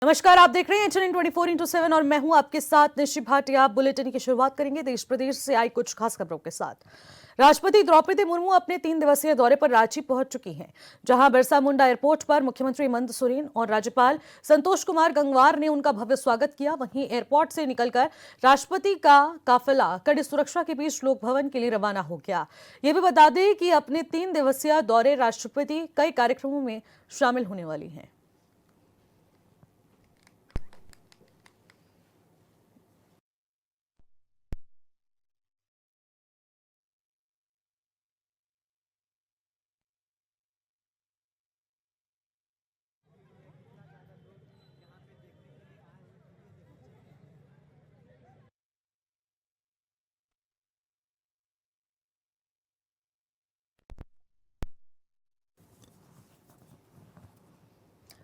नमस्कार, आप देख रहे हैं एचएन 24/7 और मैं हूं आपके साथ निशि भाटिया। बुलेटिन की शुरुआत करेंगे देश प्रदेश से आई कुछ खास खबरों के साथ। राष्ट्रपति द्रौपदी मुर्मू अपने 3 दिवसीय दौरे पर रांची पहुंच चुकी हैं, जहां बिरसा मुंडा एयरपोर्ट पर मुख्यमंत्री हेमंत सोरेन और राज्यपाल संतोष कुमार गंगवार ने उनका भव्य स्वागत किया। वहीं एयरपोर्ट से निकलकर राष्ट्रपति का काफिला कड़ी सुरक्षा के बीच लोक भवन के लिए रवाना हो गया। ये भी बता दें कि अपने 3 दिवसीय दौरे राष्ट्रपति कई कार्यक्रमों में शामिल होने वाली हैं।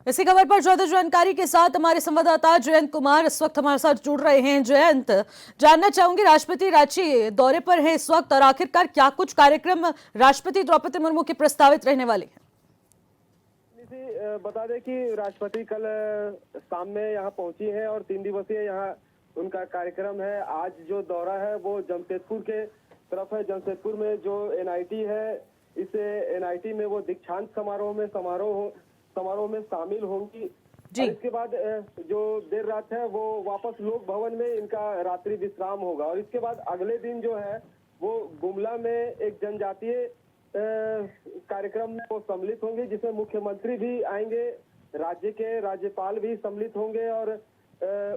इसी खबर पर ज्यादा जानकारी के साथ हमारे संवाददाता जयंत कुमार इस वक्त हमारे साथ जुड़ रहे हैं। जयंत, जानना चाहूंगी, राष्ट्रपति रांची दौरे पर है इस वक्त और आखिरकार क्या कुछ कार्यक्रम राष्ट्रपति द्रौपदी मुर्मू के प्रस्तावित रहने वाले हैं? बता दें कि राष्ट्रपति कल शाम में यहाँ पहुंची हैं और 3 दिवसीय यहाँ उनका कार्यक्रम है। आज जो दौरा है वो जमशेदपुर के तरफ है। जमशेदपुर में जो एनआईटी है, इस एनआईटी में वो दीक्षांत समारोह में शामिल होंगी। और इसके बाद जो देर रात है वो वापस लोक भवन में इनका रात्रि विश्राम होगा और इसके बाद अगले दिन जो है वो गुमला में एक जनजातीय कार्यक्रम में वो सम्मिलित होंगे, जिसमें मुख्यमंत्री भी आएंगे, राज्य के राज्यपाल भी सम्मिलित होंगे और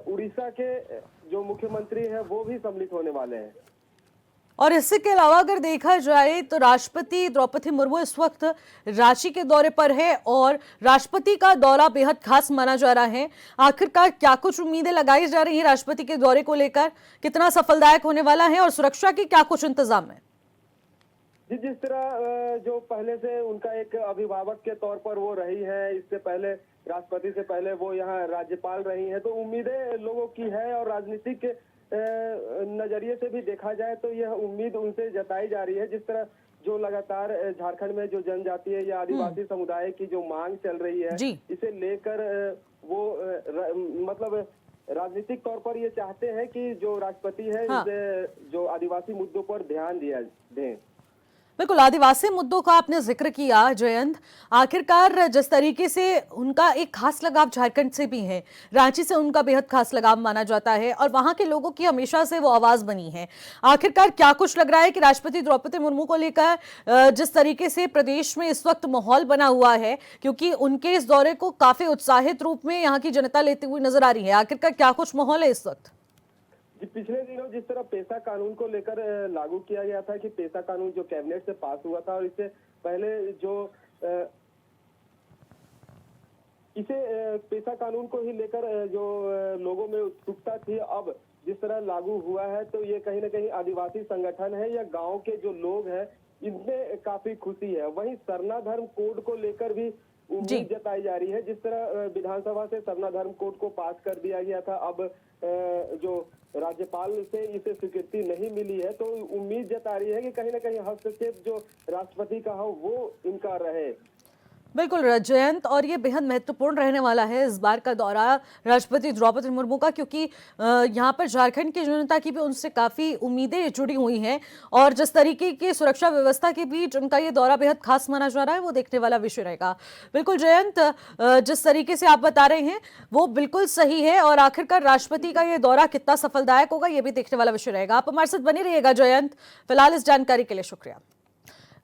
उड़ीसा के जो मुख्यमंत्री हैं वो भी सम्मिलित होने वाले हैं। और इसके अलावा अगर देखा जाए तो राष्ट्रपति द्रौपदी मुर्मू इस वक्त रांची के दौरे पर है और राष्ट्रपति का दौरा बेहद खास माना जा रहा है। आखिरकार क्या कुछ उम्मीदें लगाई जा रही हैं राष्ट्रपति के दौरे को लेकर, कितना सफलदायक होने वाला है और सुरक्षा की क्या कुछ इंतजाम है? जिस तरह जो पहले से उनका एक अभिभावक के तौर पर वो रही है, इससे पहले राष्ट्रपति से पहले वो यहाँ राज्यपाल रही हैं, तो उम्मीदें लोगों की है और राजनीतिक नजरिए से भी देखा जाए तो यह उम्मीद उनसे जताई जा रही है। जिस तरह जो लगातार झारखंड में जो जनजातीय या आदिवासी समुदाय की जो मांग चल रही है, इसे लेकर वो मतलब राजनीतिक तौर पर ये चाहते हैं कि जो राष्ट्रपति है जो आदिवासी मुद्दों पर ध्यान दें। बिल्कुल, आदिवासी मुद्दों का आपने जिक्र किया जयंत। आखिरकार जिस तरीके से उनका एक खास लगाव झारखंड से भी है, रांची से उनका बेहद खास लगाव माना जाता है और वहां के लोगों की हमेशा से वो आवाज बनी है। आखिरकार क्या कुछ लग रहा है कि राष्ट्रपति द्रौपदी मुर्मू को लेकर जिस तरीके से प्रदेश में इस वक्त माहौल बना हुआ है, क्योंकि उनके इस दौरे को काफी उत्साहित रूप में यहाँ की जनता लेती हुई नजर आ रही है, आखिरकार क्या कुछ माहौल है इस वक्त? पिछले दिनों जिस तरह पेशा कानून को लेकर लागू किया गया था कि पेशा कानून जो कैबिनेट से पास हुआ था और इससे पहले जो इसे पेशा कानून को ही लेकर जो लोगों में उत्सुकता थी, अब जिस तरह लागू हुआ है तो ये कहीं ना कहीं आदिवासी संगठन है या गांव के जो लोग हैं इनमें काफी खुशी है। वहीं सरना धर्म कोड को लेकर भी उम्मीद जताई जा रही है। जिस तरह विधानसभा से सरना धर्म कोड को पास कर दिया गया था, अब जो राज्यपाल से इसे स्वीकृति नहीं मिली है, तो उम्मीद जता रही है कि कहीं ना कहीं हस्तक्षेप जो राष्ट्रपति का हो वो इनका रहे। बिल्कुल जयंत, और ये बेहद महत्वपूर्ण रहने वाला है इस बार का दौरा राष्ट्रपति द्रौपदी मुर्मू का, क्योंकि यहाँ पर झारखंड की जनता की भी उनसे काफ़ी उम्मीदें जुड़ी हुई हैं और जिस तरीके की सुरक्षा व्यवस्था के बीच उनका ये दौरा बेहद खास माना जा रहा है वो देखने वाला विषय रहेगा। बिल्कुल जयंत, जिस तरीके से आप बता रहे हैं वो बिल्कुल सही है और आखिरकार राष्ट्रपति का ये दौरा कितना सफलदायक होगा ये भी देखने वाला विषय रहेगा। आप हमारे साथ बने रहिएगा जयंत। फिलहाल इस जानकारी के लिए शुक्रिया।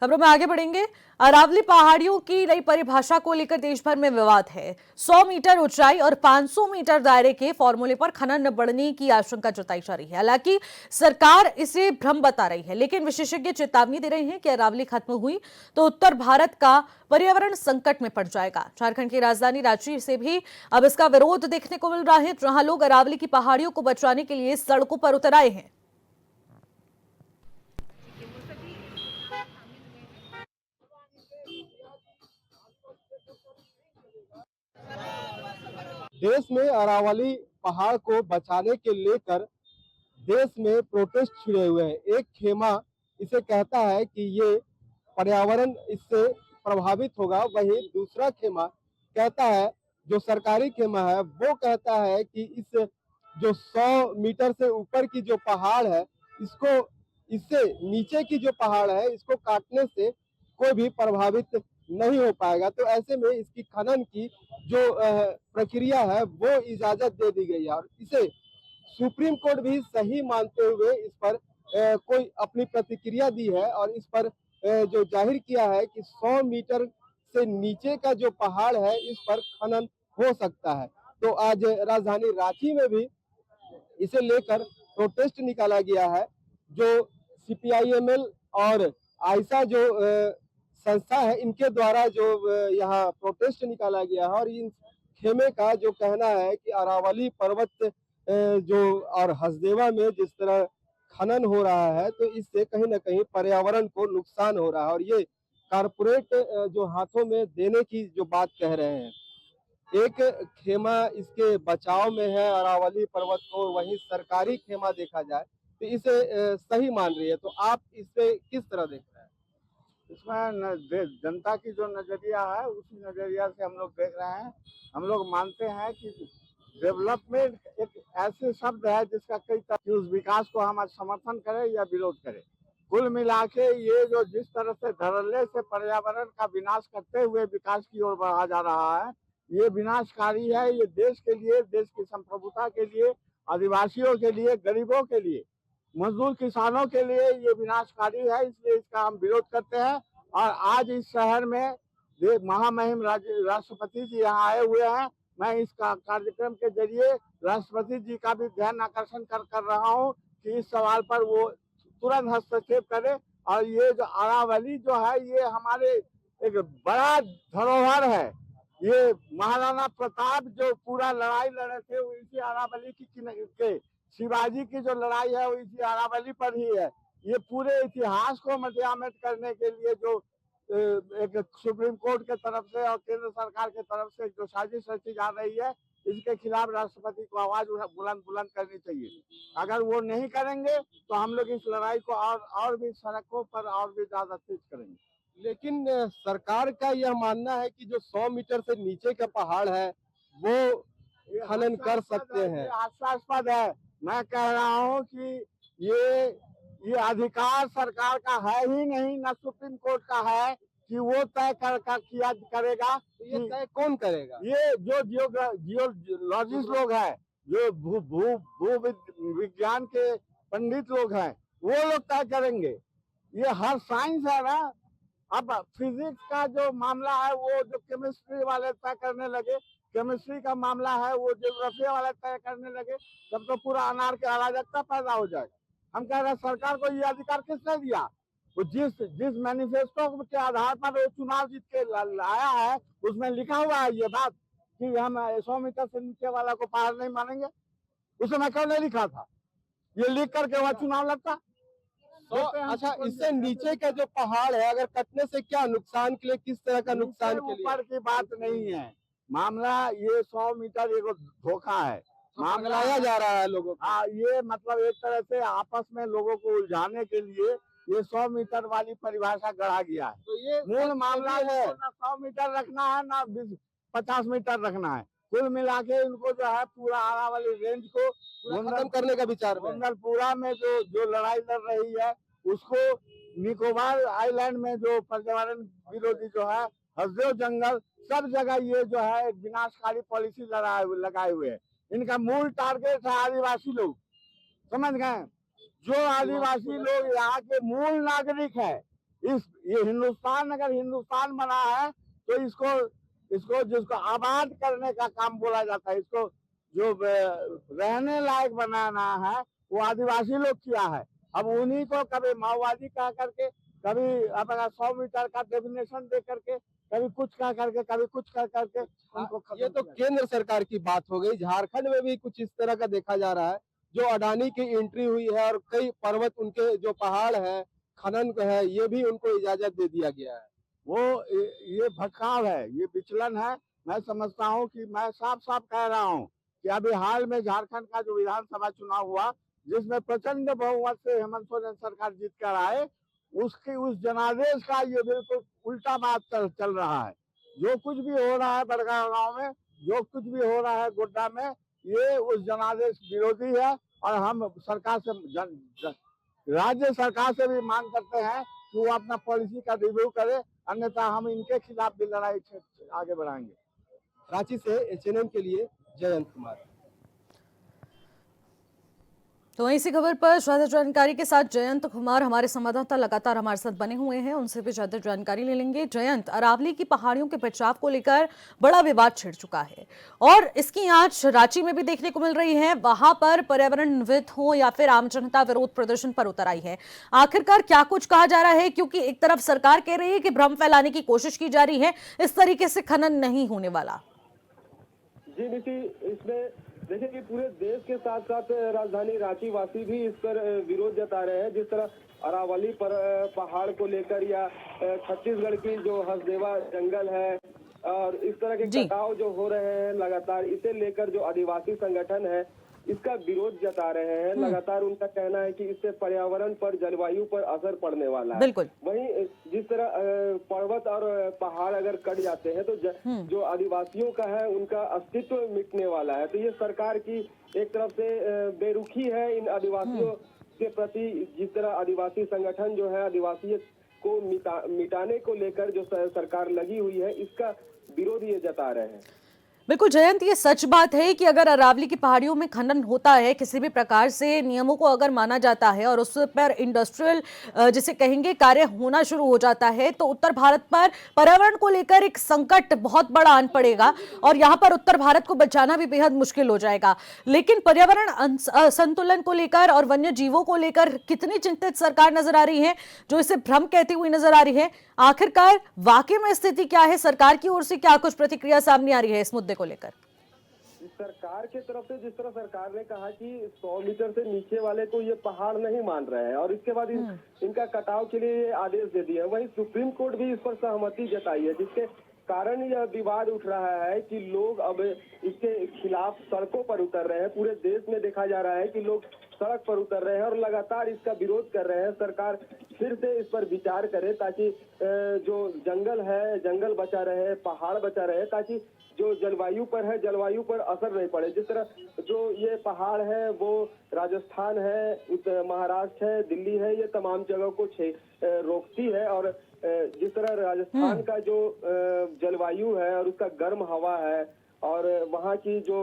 खबरों में आगे बढ़ेंगे। अरावली पहाड़ियों की नई परिभाषा को लेकर देश भर में विवाद है। 100 मीटर ऊंचाई और 500 मीटर दायरे के फॉर्मूले पर खनन बढ़ने की आशंका जताई जा रही है। हालांकि सरकार इसे भ्रम बता रही है, लेकिन विशेषज्ञ चेतावनी दे रहे हैं कि अरावली खत्म हुई तो उत्तर भारत का पर्यावरण संकट में पड़ जाएगा। झारखंड की राजधानी रांची से भी अब इसका विरोध देखने को मिल रहा है, जहां लोग अरावली की पहाड़ियों को बचाने के लिए सड़कों पर उतर आए हैं। देश में अरावली पहाड़ को बचाने के लेकर देश में प्रोटेस्ट छिड़े हुए हैं। एक खेमा इसे कहता है कि ये पर्यावरण इससे प्रभावित होगा, वहीं दूसरा खेमा कहता है जो सरकारी खेमा है वो कहता है कि इस जो 100 मीटर से ऊपर की जो पहाड़ है इसको इससे नीचे की जो पहाड़ है इसको काटने से कोई भी प्रभावित नहीं हो पाएगा। तो ऐसे में इसकी खनन की जो प्रक्रिया है वो इजाजत दे दी गई है और इसे सुप्रीम कोर्ट भी सही मानते हुए इस पर कोई अपनी प्रतिक्रिया दी है और इस पर जो जाहिर किया है कि 100 मीटर से नीचे का जो पहाड़ है इस पर खनन हो सकता है। तो आज राजधानी रांची में भी इसे लेकर प्रोटेस्ट निकाला गया है। जो सीपीआईएमएल और आयशा जो संस्था है इनके द्वारा जो यहाँ प्रोटेस्ट निकाला गया है और इन खेमे का जो कहना है कि अरावली पर्वत जो और हसदेवा में जिस तरह खनन हो रहा है तो इससे कहीं ना कहीं पर्यावरण को नुकसान हो रहा है और ये कारपोरेट जो हाथों में देने की जो बात कह रहे हैं। एक खेमा इसके बचाव में है अरावली पर्वत को, वहीं सरकारी खेमा देखा जाए तो इसे सही मान रही है। तो आप इसे किस तरह देख रहे हैं? इसमें जनता की जो नजरिया है उसी नजरिया से हम लोग देख रहे हैं। हम लोग मानते हैं कि डेवलपमेंट एक ऐसे शब्द है जिसका कई तरह की उस विकास को हम समर्थन करें या विरोध करें। कुल मिला के ये जो जिस तरह से धड़ल्ले से पर्यावरण का विनाश करते हुए विकास की ओर बढ़ा जा रहा है, ये विनाशकारी है। ये देश के लिए, देश की संप्रभुता के लिए, आदिवासियों के लिए, गरीबों के लिए, मजदूर किसानों के लिए ये विनाशकारी है। इसलिए इसका हम विरोध करते हैं। और आज इस शहर में महामहिम राष्ट्रपति जी यहाँ आए हुए हैं। मैं इस कार्यक्रम के जरिए राष्ट्रपति जी का भी ध्यान आकर्षण कर रहा हूँ कि इस सवाल पर वो तुरंत हस्तक्षेप करे। और ये जो अरावली जो है ये हमारे एक बड़ा धरोहर है। ये महाराणा प्रताप जो पूरा लड़ाई लड़े थे वो इसी अरावली के शिवाजी की जो लड़ाई है वो इसी अरावली पर ही है। ये पूरे इतिहास को मटियामेट करने के लिए जो एक सुप्रीम कोर्ट के तरफ से और केंद्र सरकार के तरफ से जो साजिश रची जा रही है, इसके खिलाफ राष्ट्रपति को आवाज बुलंद करनी चाहिए। अगर वो नहीं करेंगे तो हम लोग इस लड़ाई को और भी सड़कों पर और भी ज्यादा तेज करेंगे। लेकिन सरकार का यह मानना है कि जो 100 मीटर से नीचे का पहाड़ है वो खनन कर सकते हैं। हास्यास्पद है। मैं कह रहा हूँ कि ये अधिकार सरकार का है ही नहीं, न सुप्रीम कोर्ट का है कि वो तय किया करेगा। तो ये तय कौन करेगा? ये जो जियोलॉजिस्ट लोग हैं, जो भू विज्ञान के पंडित लोग हैं, वो लोग तय करेंगे। ये हर साइंस है ना। अब फिजिक्स का जो मामला है वो जो केमिस्ट्री वाले तय करने लगे, केमिस्ट्री का मामला है वो ज्योग्राफी वाले तय करने लगे, तब तो पूरा अनार के अराजकता पैदा हो जाएगा। हम कह रहे हैं सरकार को ये अधिकार किसने दिया? वो जिस मैनिफेस्टो के आधार पर वो चुनाव जीत के लाया है उसमें लिखा हुआ है ये बात कि हम 100 मीटर से नीचे वाला को पहाड़ नहीं मानेंगे। उसमें क्यों नहीं लिखा था? ये लिख करके वह चुनाव लड़ता। तो अच्छा, इससे नीचे का जो पहाड़ है अगर कटने से क्या नुकसान के लिए, किस तरह का नुकसान के लिए? ऊपर की बात नहीं है मामला। ये 100 मीटर एक धोखा है, मामला जा रहा है लोगों को। ये मतलब एक तरह से आपस में लोगों को उलझाने के लिए ये 100 मीटर वाली परिभाषा गढ़ा गया है। तो ये मूल मामला है ना 100 मीटर रखना है ना 50 मीटर रखना है। कुल मिला के इनको जो है पूरा अरावली रेंज को खत्म करने का विचार है। गोंदलपुरा में जो लड़ाई लड़ रही है उसको निकोबार आइलैंड में जो पर्यावरण विरोधी जो है हसदेव जंगल, सब जगह ये जो है विनाशकारी पॉलिसी लगाए हुए है। इनका मूल टारगेट है आदिवासी लोग, समझ गए? जो आदिवासी लोग यहाँ के मूल नागरिक है। ये हिंदुस्तान अगर हिंदुस्तान बना है तो इसको जिसको आबाद करने का काम बोला जाता है, इसको जो रहने लायक बनाना है वो आदिवासी लोग किया है। अब उन्हीं को कभी माओवादी कह करके, कभी अपना 100 मीटर का डेफिनेशन दे करके, कभी कुछ कह करके, कभी कुछ कह करके उनको ये तो केंद्र सरकार की बात हो गई। झारखंड में भी कुछ इस तरह का देखा जा रहा है। जो अडानी की एंट्री हुई है और कई पर्वत उनके जो पहाड़ है खनन को है ये भी उनको इजाजत दे दिया गया है। वो ये भटकाव है, ये विचलन है। मैं समझता हूँ कि मैं साफ साफ कह रहा हूँ कि अभी हाल में झारखंड का जो विधानसभा चुनाव हुआ जिसमें प्रचंड बहुमत से हेमंत सोरेन सरकार जीत कर आए, उस जनादेश का ये बिल्कुल उल्टा बात चल रहा है। जो कुछ भी हो रहा है बड़गांव गाँव में जो कुछ भी हो रहा है गोड्डा में, ये उस जनादेश विरोधी है। और हम सरकार से राज्य सरकार से भी मांग करते हैं कि वो अपना पॉलिसी का रिव्यू करे, अन्यथा हम इनके खिलाफ भी लड़ाई आगे बढ़ाएंगे। रांची से एचएनएन के लिए जयंत कुमार। तो वहीं इसी खबर पर ज्यादा जानकारी के साथ जयंत कुमार हमारे संवाददाता लगातार हमारे साथ बने हुए हैं, उनसे भी ज्यादा जानकारी ले लेंगे। जयंत, अरावली की पहाड़ियों के बचाव को लेकर बड़ा विवाद छिड़ चुका है और इसकी आंच रांची में भी देखने को मिल रही है। वहां पर पर्यावरणविद हो या फिर आम जनता विरोध प्रदर्शन पर उतर आई है। आखिरकार क्या कुछ कहा जा रहा है, क्योंकि एक तरफ सरकार कह रही है कि भ्रम फैलाने की कोशिश की जा रही है, इस तरीके से खनन नहीं होने वाला। जी नीति, इसमें देखिए कि पूरे देश के साथ साथ राजधानी रांची वासी भी इस पर विरोध जता रहे हैं। जिस तरह अरावली पर पहाड़ को लेकर या छत्तीसगढ़ की जो हसदेवा जंगल है और इस तरह के कटाव जो हो रहे हैं लगातार, इसे लेकर जो आदिवासी संगठन है इसका विरोध जता रहे हैं। लगातार उनका कहना है कि इससे पर्यावरण पर, जलवायु पर असर पड़ने वाला है। बिल्कुल। वहीं जिस तरह पर्वत और पहाड़ अगर कट जाते हैं तो जो आदिवासियों का है उनका अस्तित्व मिटने वाला है। तो ये सरकार की एक तरफ से बेरुखी है इन आदिवासियों के प्रति। जिस तरह आदिवासी संगठन जो है आदिवासी को मिटाने को लेकर जो सरकार लगी हुई है, इसका विरोध ये जता रहे हैं। बिल्कुल जयंत, ये सच बात है कि अगर अरावली की पहाड़ियों में खनन होता है, किसी भी प्रकार से नियमों को अगर माना जाता है और उस पर इंडस्ट्रियल जिसे कहेंगे कार्य होना शुरू हो जाता है, तो उत्तर भारत पर पर्यावरण को लेकर एक संकट बहुत बड़ा आन पड़ेगा और यहाँ पर उत्तर भारत को बचाना भी बेहद मुश्किल हो जाएगा। लेकिन पर्यावरण संतुलन को लेकर और वन्य जीवों को लेकर कितनी चिंतित सरकार नजर आ रही है, जो इसे भ्रम कहती हुई नजर आ रही है। आखिरकार वाकई में स्थिति क्या है, सरकार की ओर से क्या कुछ प्रतिक्रिया सामने आ रही है इस मुद्दे को लेकर? सरकार की तरफ से जिस तरह सरकार ने कहा कि 100 मीटर से नीचे वाले को ये पहाड़ नहीं मान रहे हैं और इसके बाद इनका कटाव के लिए आदेश दे दिए। वहीं सुप्रीम कोर्ट भी इस पर सहमति जताई है, जिसके कारण यह विवाद उठ रहा है कि लोग अब इसके खिलाफ सड़कों पर उतर रहे हैं। पूरे देश में देखा जा रहा है कि लोग सड़क पर उतर रहे हैं और लगातार इसका विरोध कर रहे हैं। सरकार फिर से इस पर विचार करे ताकि जो जंगल है, जंगल बचा रहे, पहाड़ बचा रहे, ताकि जो जलवायु पर है, जलवायु पर असर नहीं पड़े। जिस तरह जो ये पहाड़ है वो राजस्थान है, महाराष्ट्र है, दिल्ली है, ये तमाम जगह को रोकती है। और जिस तरह राजस्थान का जो जलवायु है और उसका गर्म हवा है और वहाँ की जो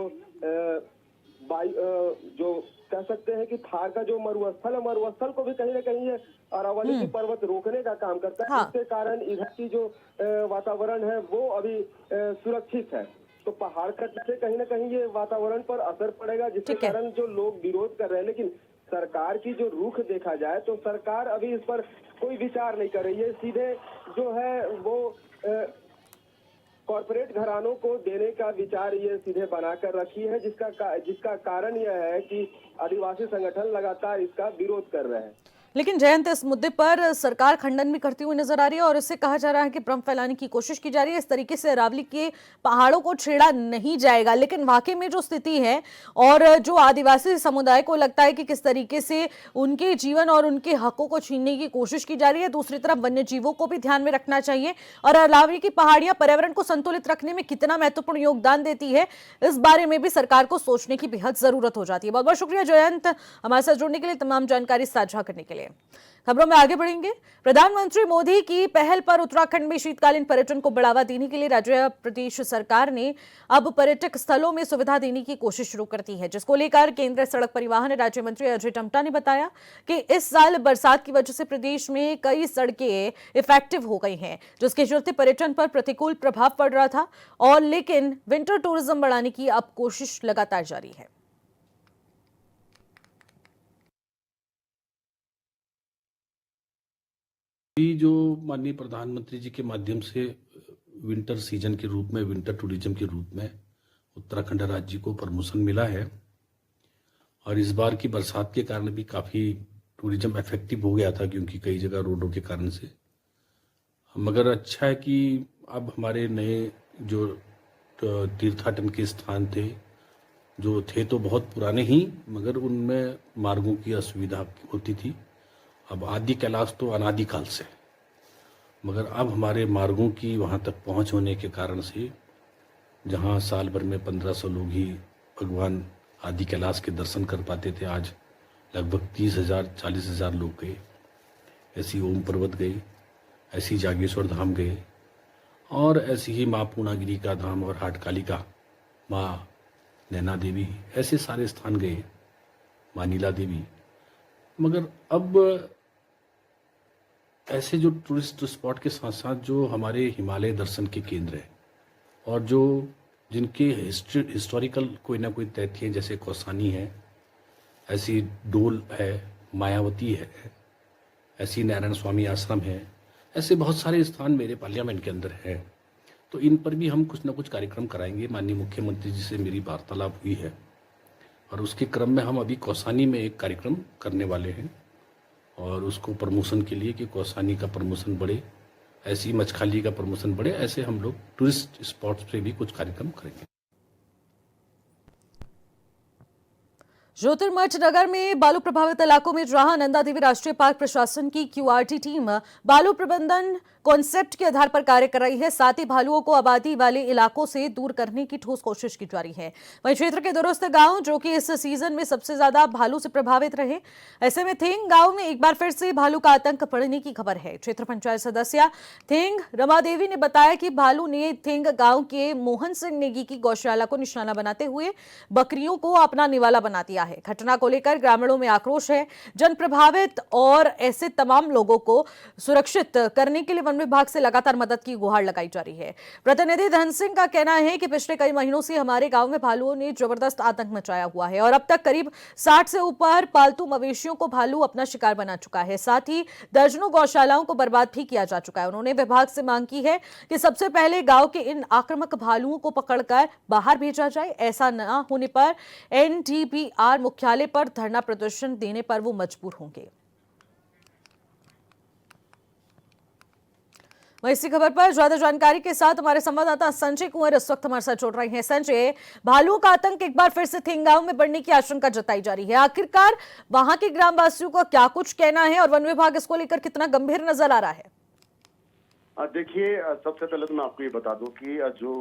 जो कह सकते हैं कि थार का जो मरुस्थल है, मरुस्थल को भी कहीं ना कहीं ये अरावली की पर्वत रोकने का काम करता है। हाँ। इसके कारण इधर की जो वातावरण है वो अभी सुरक्षित है। तो पहाड़ कटने से कहीं ना कहीं ये वातावरण पर असर पड़ेगा, जिसके कारण जो लोग विरोध कर रहे हैं। लेकिन सरकार की जो रुख देखा जाए तो सरकार अभी इस पर कोई विचार नहीं कर रही है। सीधे जो है वो कॉर्पोरेट घरानों को देने का विचार ये सीधे बनाकर रखी है, जिसका कारण यह है कि आदिवासी संगठन लगातार इसका विरोध कर रहे हैं। लेकिन जयंत, इस मुद्दे पर सरकार खंडन भी करती हुई नजर आ रही है और इससे कहा जा रहा है कि भ्रम फैलाने की कोशिश की जा रही है। इस तरीके से अरावली के पहाड़ों को छेड़ा नहीं जाएगा। लेकिन वाकई में जो स्थिति है और जो आदिवासी समुदाय को लगता है कि किस तरीके से उनके जीवन और उनके हकों को छीनने की कोशिश की जा रही है, दूसरी तरफ वन्य जीवों को भी ध्यान में रखना चाहिए और अरावली की पहाड़ियां पर्यावरण को संतुलित रखने में कितना महत्वपूर्ण योगदान देती है, इस बारे में भी सरकार को सोचने की बेहद जरूरत हो जाती है। बहुत बहुत शुक्रिया जयंत, हमारे साथ जुड़ने के लिए, तमाम जानकारी साझा करने के लिए। खबरों में आगे बढ़ेंगे। प्रधानमंत्री मोदी की पहल पर उत्तराखंड में शीतकालीन पर्यटन को बढ़ावा देने के लिए राज्य प्रदेश सरकार ने अब पर्यटक स्थलों में सुविधा देने की कोशिश शुरू कर दी है, जिसको लेकर केंद्रीय सड़क परिवहन राज्य मंत्री अजय टम्टा ने बताया कि इस साल बरसात की वजह से प्रदेश में कई सड़कें इफेक्टिव हो गई हैं, जिसके चलते पर्यटन पर प्रतिकूल प्रभाव पड़ रहा था और लेकिन विंटर टूरिज्म बढ़ाने की अब कोशिश लगातार जारी है। जो माननीय प्रधानमंत्री जी के माध्यम से विंटर सीजन के रूप में, विंटर टूरिज्म के रूप में उत्तराखंड राज्य को प्रमोशन मिला है और इस बार की बरसात के कारण भी काफ़ी टूरिज्म इफेक्टिव हो गया था, क्योंकि कई जगह रोडों के कारण से। मगर अच्छा है कि अब हमारे नए जो तीर्थाटन के स्थान थे, जो थे तो बहुत पुराने ही, मगर उनमें मार्गों की असुविधा होती थी। अब आदि कैलाश तो अनादिकाल से, मगर अब हमारे मार्गों की वहाँ तक पहुँच होने के कारण से जहां साल भर में 1500 लोग ही भगवान आदि कैलाश के दर्शन कर पाते थे, आज लगभग 30,000 40,000 लोग गए। ऐसी ओम पर्वत गए, ऐसी जागेश्वर धाम गए, और ऐसी ही माँ पूर्णागिरी का धाम और हाटकालिका, माँ नैना देवी, ऐसे सारे स्थान गए, माँ नीला देवी। मगर अब ऐसे जो टूरिस्ट स्पॉट के साथ साथ जो हमारे हिमालय दर्शन के केंद्र हैं और जो जिनके हिस्टोरिकल कोई ना कोई तथ्य हैं, जैसे कौसानी है, ऐसी डोल है, मायावती है, ऐसी नारायण स्वामी आश्रम है, ऐसे बहुत सारे स्थान मेरे पार्लियामेंट के अंदर है। तो इन पर भी हम कुछ ना कुछ कार्यक्रम कराएंगे। माननीय मुख्यमंत्री जी से मेरी वार्तालाप हुई है और उसके क्रम में हम अभी कौसानी में एक कार्यक्रम करने वाले हैं, और उसको प्रमोशन के लिए कि कौसानी का प्रमोशन बढ़े, ऐसी मचखाली का प्रमोशन बढ़े, ऐसे हम लोग टूरिस्ट स्पॉट्स पे भी कुछ कार्यक्रम करेंगे। ज्योतिर्मठ नगर में बालू प्रभावित इलाकों में जहां नंदा देवी राष्ट्रीय पार्क प्रशासन की क्यूआरटी टीम बालू प्रबंधन कॉन्सेप्ट के आधार पर कार्य कर रही है, साथ ही भालुओं को आबादी वाले इलाकों से दूर करने की ठोस कोशिश की जा रही है। वहीं क्षेत्र के दूरस्थ गांव जो कि इस सीजन में सबसे ज्यादा भालू से प्रभावित रहे, ऐसे में थेंग गांव में एक बार फिर से भालू का आतंक पड़ने की खबर है। क्षेत्र पंचायत सदस्य थेंग रमा देवी ने बताया कि भालू ने थेंग गांव के मोहन सिंह नेगी की गौशाला को निशाना बनाते हुए बकरियों को अपना निवाला बना दिया है। घटना को लेकर ग्रामीणों में आक्रोश है। जन प्रभावित और ऐसे तमाम लोगों को सुरक्षित करने के लिए वन विभाग से लगातार मदद की गुहार लगाई जा रही है। प्रतिनिधि धन सिंह का कहना है कि पिछले कई महीनों से हमारे गांव में भालुओं ने जबरदस्त आतंक मचाया हुआ है और अब तक करीब 60 से ऊपर पालतू मवेशियों को भालू अपना शिकार बना चुका है। साथ ही दर्जनों गौशालाओं को बर्बाद भी किया जा चुका है। उन्होंने विभाग से मांग की है कि सबसे पहले गांव के इन आक्रामक भालुओं को पकड़कर बाहर भेजा जाए। ऐसा न होने पर एनडीपीआर मुख्यालय पर धरना प्रदर्शन देने पर वो मजबूर होंगे। वहीं इसी खबर पर ज्यादा जानकारी के साथ हमारे संवाददाता संजय कुंवर इस वक्त हमारे साथ जुड़ रहे हैं। संजय, भालुओं का आतंक एक बार फिर से थेंग गांव में बढ़ने की आशंका जताई जा रही है। आखिरकार वहां के ग्रामवासियों का क्या कुछ कहना है और वन विभाग इसको लेकर कितना गंभीर नजर आ रहा है? देखिए, सबसे पहले तो मैं आपको ये बता दूं कि जो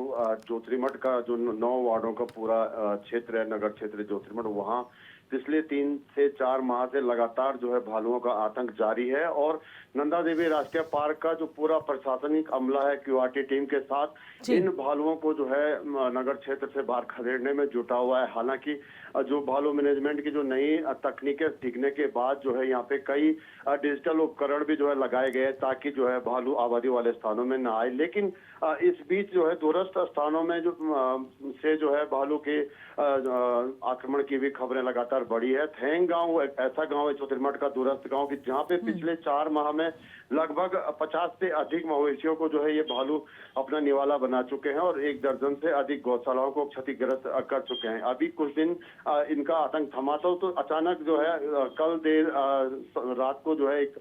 ज्योतिर्मठ का जो 9 वार्डों का पूरा क्षेत्र है, नगर क्षेत्र ज्योतिर्मठ, वहाँ पिछले 3 से 4 माह से लगातार जो है भालुओं का आतंक जारी है। और नंदा देवी राष्ट्रीय पार्क का जो पूरा प्रशासनिक अमला है क्यूआरटी टीम के साथ इन भालुओं को जो है नगर क्षेत्र से बाहर खदेड़ने में जुटा हुआ है। हालांकि जो भालू मैनेजमेंट की जो नई तकनीकें सीखने के बाद जो है यहाँ पे कई डिजिटल उपकरण भी जो है लगाए गए ताकि जो है भालू आबादी वाले स्थानों में ना आए। लेकिन इस बीच जो है दूरस्थ स्थानों में जो है भालू के आक्रमण की भी खबरें लगातार बढ़ी है। थेंग गांव एक ऐसा गांव है ज्योतिर्मठ का दूरस्थ गांव की जहां पे पिछले 4 माह में लगभग 50 से अधिक मवेशियों को जो है ये भालू अपना निवाला बना चुके हैं और 1 दर्जन से अधिक गौशालाओं को क्षतिग्रस्त कर चुके हैं। अभी कुछ दिन इनका आतंक थमा तो अचानक जो है कल देर रात को जो है एक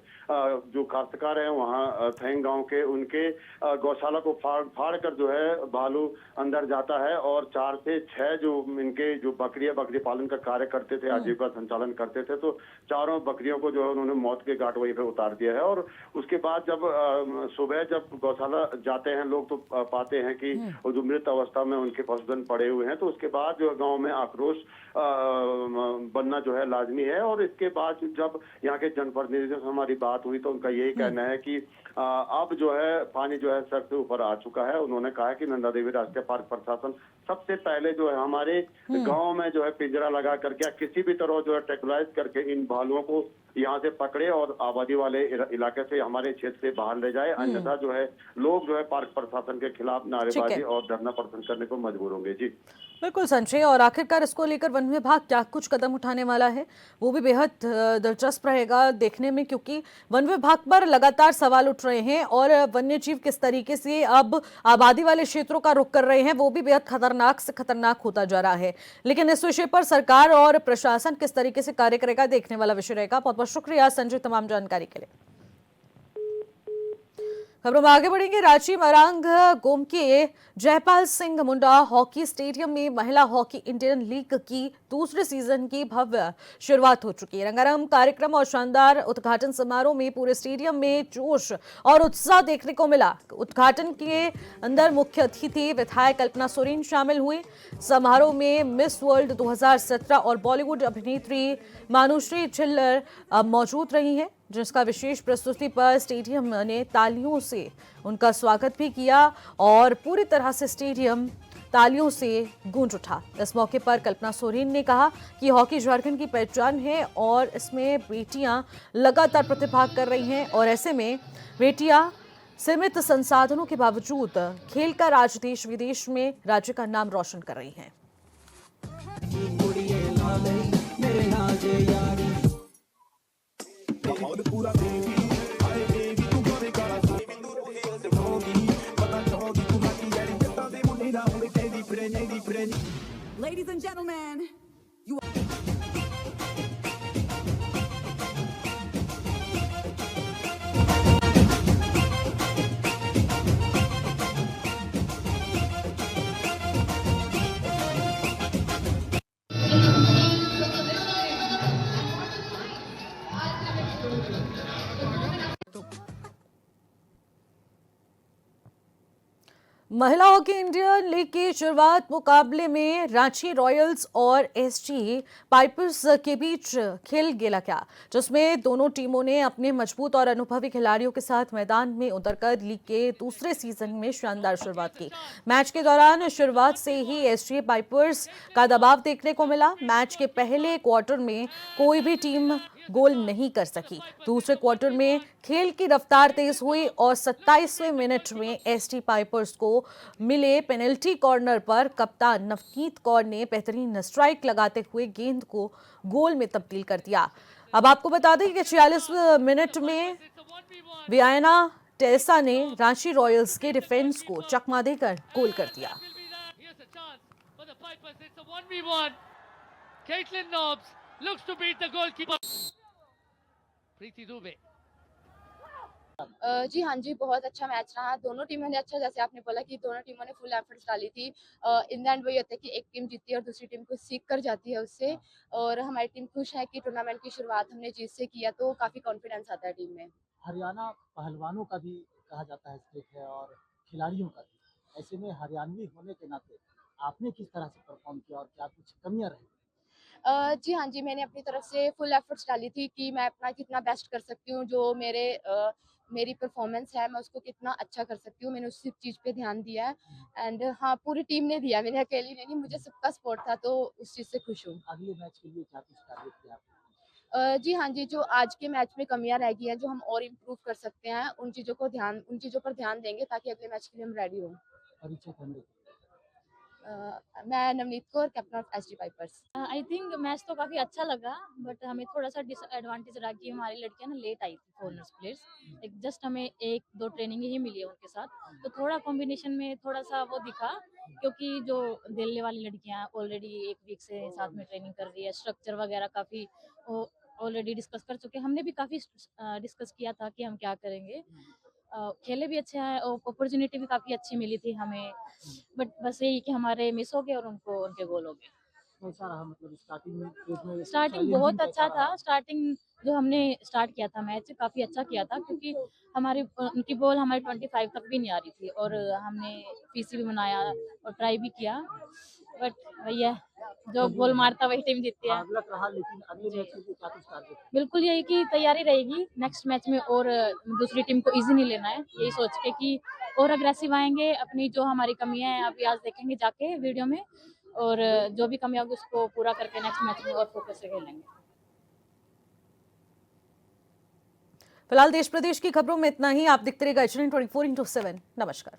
जो काश्तकार है वहाँ थेंग गांव के, उनके गौशाला को फाड़ कर जो है भालू अंदर जाता है और 4 से 6 जो इनके जो बकरी पालन का कार्य करते थे, आजीविका संचालन करते थे, तो चारों बकरियों को जो है उन्होंने मौत के घाट वहीं पे उतार दिया है। और उसके बाद जब सुबह जब गौशाला जाते हैं लोग तो पाते हैं कि जो मृत अवस्था में उनके पशुधन पड़े हुए हैं। तो उसके बाद जो गांव में आक्रोश बनना जो है लाजमी है। और इसके बाद जब यहाँ के जनप्रतिनिधियों से हमारी बात हुई तो उनका यही कहना है कि अब जो है पानी जो है सर से ऊपर आ चुका है। उन्होंने कहा कि नंदा देवी राष्ट्रीय पार्क प्रशासन सबसे पहले जो है हमारे गांव में जो है पिंजरा लगा करके किसी भी तरह जो है ट्रैकुलाइज करके इन भालुओं को यहाँ से पकड़े और आबादी वाले इलाके से हमारे क्षेत्र से बाहर ले जाए। अन्यथा जो है लोग जो है पार्क प्रशासन के खिलाफ नारेबाजी और धरना प्रदर्शन करने को मजबूर होंगे। जी बिल्कुल संजय, और आखिरकार इसको लेकर वन विभाग क्या कुछ कदम उठाने वाला है वो भी बेहद दिलचस्प रहेगा देखने में, क्योंकि वन विभाग पर लगातार सवाल उठ रहे हैं और वन्य जीव किस तरीके से अब आबादी वाले क्षेत्रों का रुख कर रहे हैं वो भी बेहद खतरनाक से खतरनाक होता जा रहा है। लेकिन इस विषय पर सरकार और प्रशासन किस तरीके से कार्य करेगा देखने वाला विषय रहेगा। बहुत बहुत शुक्रिया संजय तमाम जानकारी के लिए। खबरों में आगे बढ़ेंगे। रांची मरांग गोम के जयपाल सिंह मुंडा हॉकी स्टेडियम में महिला हॉकी इंडियन लीग की दूसरे सीजन की भव्य शुरुआत हो चुकी है। रंगारंग कार्यक्रम और शानदार उद्घाटन समारोह में पूरे स्टेडियम में जोश और उत्साह देखने को मिला। उद्घाटन के अंदर मुख्य अतिथि विधायक कल्पना सोरेन शामिल हुई। समारोह में मिस वर्ल्ड 2017 और बॉलीवुड अभिनेत्री मानुश्री छिल्लर मौजूद रही हैं, जिसका विशेष प्रस्तुति पर स्टेडियम ने तालियों से उनका स्वागत भी किया और पूरी तरह से स्टेडियम तालियों से गूंज उठा। इस मौके पर कल्पना सोरेन ने कहा कि हॉकी झारखंड की पहचान है और इसमें बेटियां लगातार प्रतिभाग कर रही हैं और ऐसे में बेटियां सीमित संसाधनों के बावजूद खेल का राज देश विदेश में राज्य का नाम रोशन कर रही हैं। Ladies and gentlemen, महिला हॉकी इंडियन लीग की शुरुआत मुकाबले में रांची रॉयल्स और एसजी पाइपर्स के बीच खेल खेला गया, जिसमें दोनों टीमों ने अपने मजबूत और अनुभवी खिलाड़ियों के साथ मैदान में उतरकर लीग के दूसरे सीजन में शानदार शुरुआत की। मैच के दौरान शुरुआत से ही एसजी पाइपर्स का दबाव देखने को मिला। मैच के पहले क्वार्टर में कोई भी टीम गोल नहीं कर सकी। दूसरे क्वार्टर में खेल की रफ्तार तेज हुई और 27वें मिनट में एसटी पाइपर्स को मिले पेनल्टी कॉर्नर पर कप्तान नवनीत कौर ने बेहतरीन स्ट्राइक लगाते हुए गेंद को गोल में तब्दील कर दिया। अब आपको बता दें कि 46 मिनट में वियाना टेसा ने रांची रॉयल्स के डिफेंस को चकमा देकर गोल कर दिया। Looks to beat the goalkeeper. प्रीति दुबे। जी हाँ जी, बहुत अच्छा मैच रहा। दोनों टीमों ने अच्छा, जैसे आपने बोला कि दोनों टीमों ने फुल एफर्ट्स डाली थी। इन द एंड वही होता है कि एक टीम जीती है और दूसरी टीम को सीख कर जाती है उससे, और हमारी टीम खुश है कि टूर्नामेंट की शुरुआत हमने जीत से किया, तो काफ़ी कॉन्फिडेंस आता है टीम में। हरियाणा पहलवानों का भी कहा जाता है स्टेट है और खिलाड़ियों का भी। ऐसे में हरियाणवी होने के नाते आपने किस तरह से परफॉर्म किया और क्या कुछ कमियां रही? जी हाँ जी, मैंने अपनी तरफ से फुल एफर्ट्स डाली थी कि मैं अपना कितना बेस्ट कर सकती हूँ, जो मेरी परफॉर्मेंस है मैं उसको कितना अच्छा कर सकती हूँ, मैंने उस चीज़ पे ध्यान दिया है। एंड हाँ, पूरी टीम ने दिया, मैंने अकेली नहीं, मुझे सबका सपोर्ट था, तो उस चीज़ से खुश हूँ। अगले मैच के लिए क्या कुछ टारगेट किया आपने? जी हाँ जी, जो आज के मैच में कमियां रह गई हैं, जो हम और इम्प्रूव कर सकते हैं, उन चीज़ों पर ध्यान देंगे ताकि अगले मैच के लिए हम रेडी हों। परिचय करने मैं Navneet Kaur, captain of SG pipers. I think match तो काफ़ी अच्छा लगा, बट हमें थोड़ा सा डिसएडवांटेज रहा कि हमारी लड़कियां ना लेट आई थी, फॉरेनर्स प्लेयर्स। एक जस्ट हमें 1-2 ट्रेनिंग ही मिली है उनके साथ, तो थोड़ा कॉम्बिनेशन में थोड़ा सा वो दिखा, क्योंकि जो दिल्ली वाली लड़कियां ऑलरेडी 1 वीक से साथ में ट्रेनिंग कर रही है, स्ट्रक्चर वगैरह काफ़ी ऑलरेडी डिस्कस कर चुके हैं। हमने भी काफ़ी डिस्कस किया था कि हम क्या करेंगे। खेले भी अच्छे हैं, अपॉर्चुनिटी भी काफ़ी अच्छी मिली थी हमें, बट बस यही कि हमारे मिस हो गए और उनके गोल हो गए। कैसा रहा, मतलब स्टार्टिंग स्टार्टिंग बहुत अच्छा था। स्टार्टिंग जो हमने स्टार्ट किया था मैच काफ़ी अच्छा किया था, क्योंकि उनकी बॉल हमारी 25 तक भी नहीं आ रही थी, और हमने पीसी भी बनाया और ट्राई भी किया, बट वही है, जो गोल मारता वही टीम जीतती है। रहा, लेकिन अगले मैच के लिए क्या कुछ टारगेट? बिल्कुल यही की तैयारी रहेगी नेक्स्ट मैच में, और दूसरी टीम को इजी नहीं लेना है, यही सोच के कि और अग्रेसिव आएंगे। अपनी जो हमारी कमियां हैं अभी आज देखेंगे जाके वीडियो में, और जो भी कमियां होगी उसको पूरा करके नेक्स्ट मैच में और फोकस से खेलेंगे। फिलहाल देश प्रदेश की खबरों में इतना ही। आप देखते रहिएगा HN 24/7। नमस्कार।